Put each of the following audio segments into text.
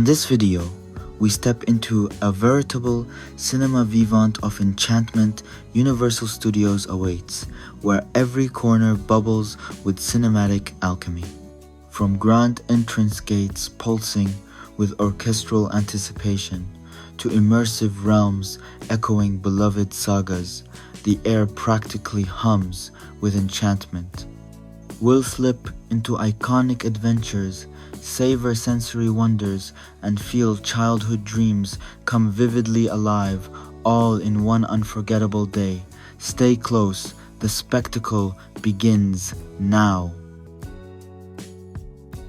In this video, we step into a veritable cinema vivant of enchantment Universal Studios awaits, where every corner bubbles with cinematic alchemy. From grand entrance gates pulsing with orchestral anticipation, to immersive realms echoing beloved sagas, the air practically hums with enchantment. We'll slip into iconic adventures, savor sensory wonders, and feel childhood dreams come vividly alive, all in one unforgettable day. Stay close, the spectacle begins now.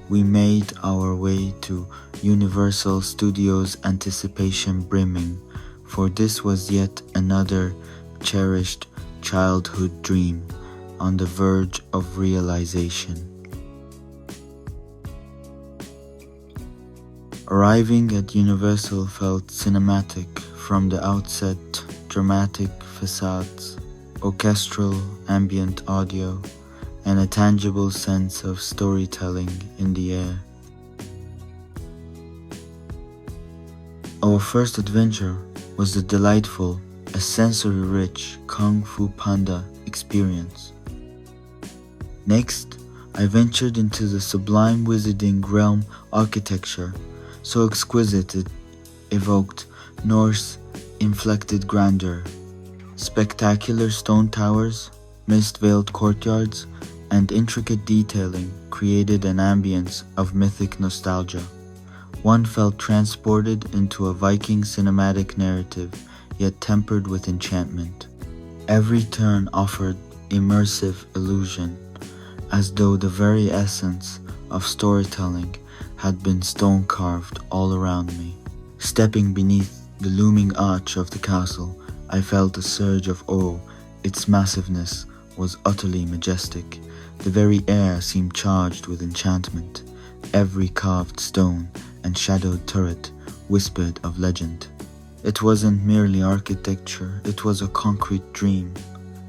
We made our way to Universal Studios, anticipation brimming, for this was yet another cherished childhood dream on the verge of realization. Arriving at Universal felt cinematic from the outset. Dramatic facades, orchestral ambient audio, and a tangible sense of storytelling in the air. Our first adventure was the delightful, a sensory-rich Kung Fu Panda experience. Next, I ventured into the sublime Wizarding Realm architecture, so exquisite it evoked Norse-inflected grandeur. Spectacular stone towers, mist-veiled courtyards, and intricate detailing created an ambience of mythic nostalgia. One felt transported into a Viking cinematic narrative, yet tempered with enchantment. Every turn offered immersive illusion, as though the very essence of storytelling had been stone carved all around me. Stepping beneath the looming arch of the castle, I felt a surge of awe. Its massiveness was utterly majestic. The very air seemed charged with enchantment. Every carved stone and shadowed turret whispered of legend. It wasn't merely architecture, it was a concrete dream,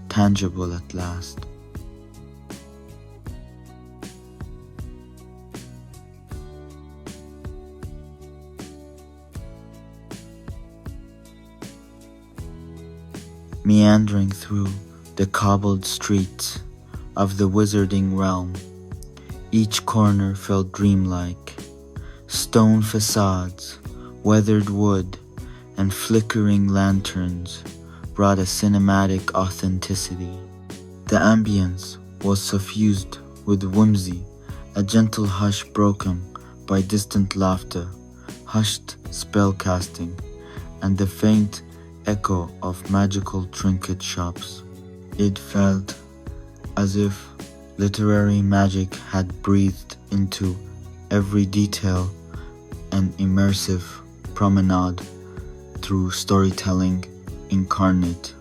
tangible at last. Meandering through the cobbled streets of the Wizarding Realm, each corner felt dreamlike. Stone facades, weathered wood, and flickering lanterns brought a cinematic authenticity. The ambience was suffused with whimsy, a gentle hush broken by distant laughter, hushed spellcasting, and the faint echo of magical trinket shops. It felt as if literary magic had breathed into every detail, an immersive promenade through storytelling incarnate.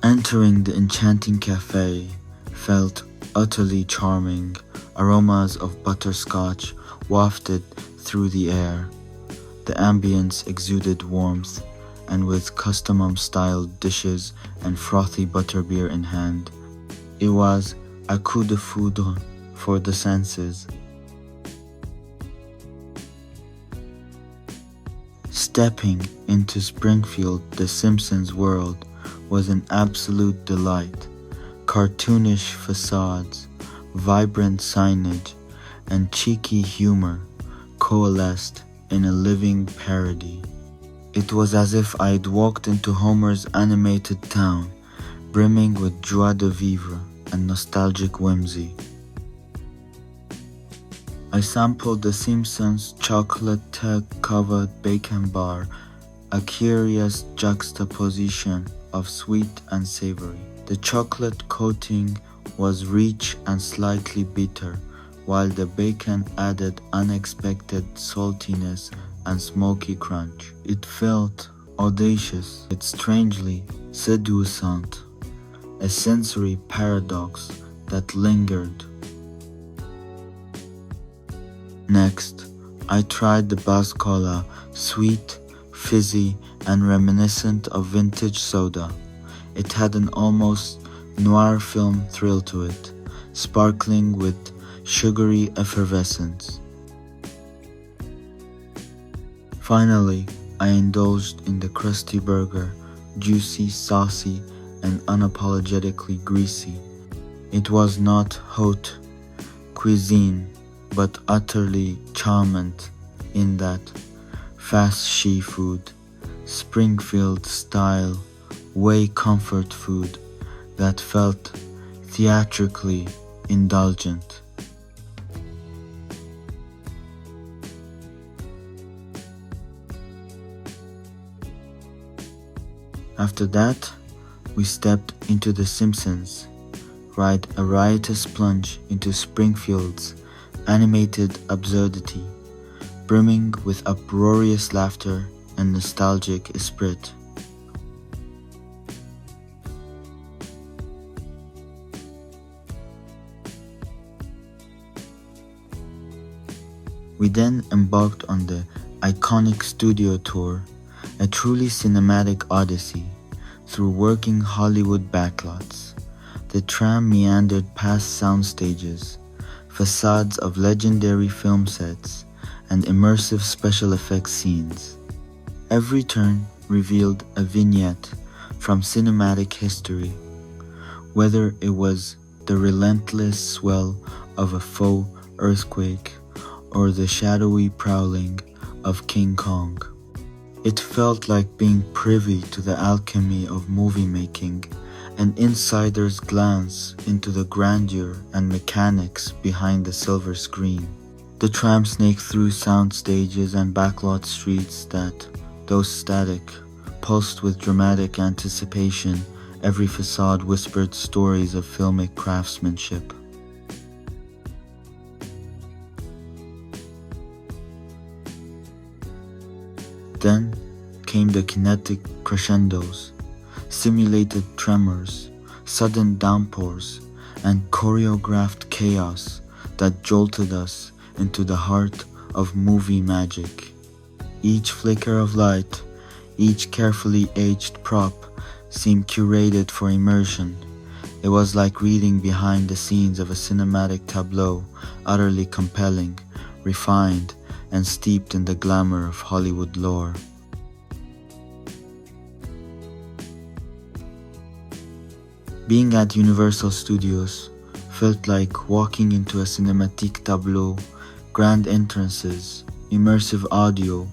Entering the enchanting cafe felt utterly charming. Aromas of butterscotch wafted through the air. The ambience exuded warmth, and with custom-styled dishes and frothy butterbeer in hand, it was a coup de foudre for the senses. Stepping into Springfield, the Simpsons world, was an absolute delight. Cartoonish facades, vibrant signage, and cheeky humor coalesced in a living parody. It was as if I'd walked into Homer's animated town, brimming with joie de vivre and nostalgic whimsy. I sampled the Simpsons chocolate-covered bacon bar, a curious juxtaposition of sweet and savory. The chocolate coating was rich and slightly bitter, while the bacon added unexpected saltiness and smoky crunch. It felt audacious, yet strangely seduisant, a sensory paradox that lingered. Next, I tried the Buzz Cola, sweet, fizzy, and reminiscent of vintage soda. It had an almost noir film thrill to it, sparkling with sugary effervescence. Finally, I indulged in the crusty burger, juicy, saucy, and unapologetically greasy. It was not haute cuisine, but utterly charmant in that fast seafood, Springfield style, way comfort food that felt theatrically indulgent. After that, we stepped into The Simpsons, ride a riotous plunge into Springfield's animated absurdity, brimming with uproarious laughter and nostalgic esprit. We then embarked on the iconic studio tour, a truly cinematic odyssey through working Hollywood backlots. The tram meandered past sound stages, facades of legendary film sets, and immersive special effects scenes. Every turn revealed a vignette from cinematic history, whether it was the relentless swell of a faux earthquake or the shadowy prowling of King Kong. It felt like being privy to the alchemy of movie making, an insider's glance into the grandeur and mechanics behind the silver screen. The tram snaked through sound stages and backlot streets that, though static, pulsed with dramatic anticipation. Every facade whispered stories of filmic craftsmanship. Then came the kinetic crescendos, simulated tremors, sudden downpours, and choreographed chaos that jolted us into the heart of movie magic. Each flicker of light, each carefully aged prop seemed curated for immersion. It was like reading behind the scenes of a cinematic tableau, utterly compelling, refined, and steeped in the glamour of Hollywood lore. Being at Universal Studios felt like walking into a cinematique tableau, grand entrances, immersive audio,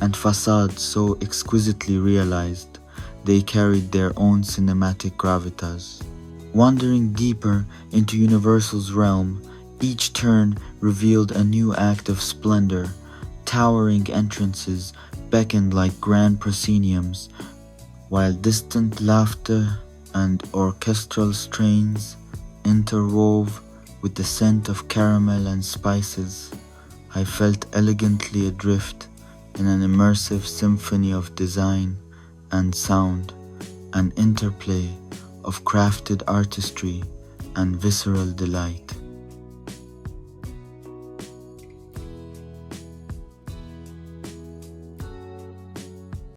and facades so exquisitely realized they carried their own cinematic gravitas. Wandering deeper into Universal's realm, each turn revealed a new act of splendor. Towering entrances beckoned like grand prosceniums, while distant laughter and orchestral strains interwove with the scent of caramel and spices. I felt elegantly adrift in an immersive symphony of design and sound, an interplay of crafted artistry and visceral delight.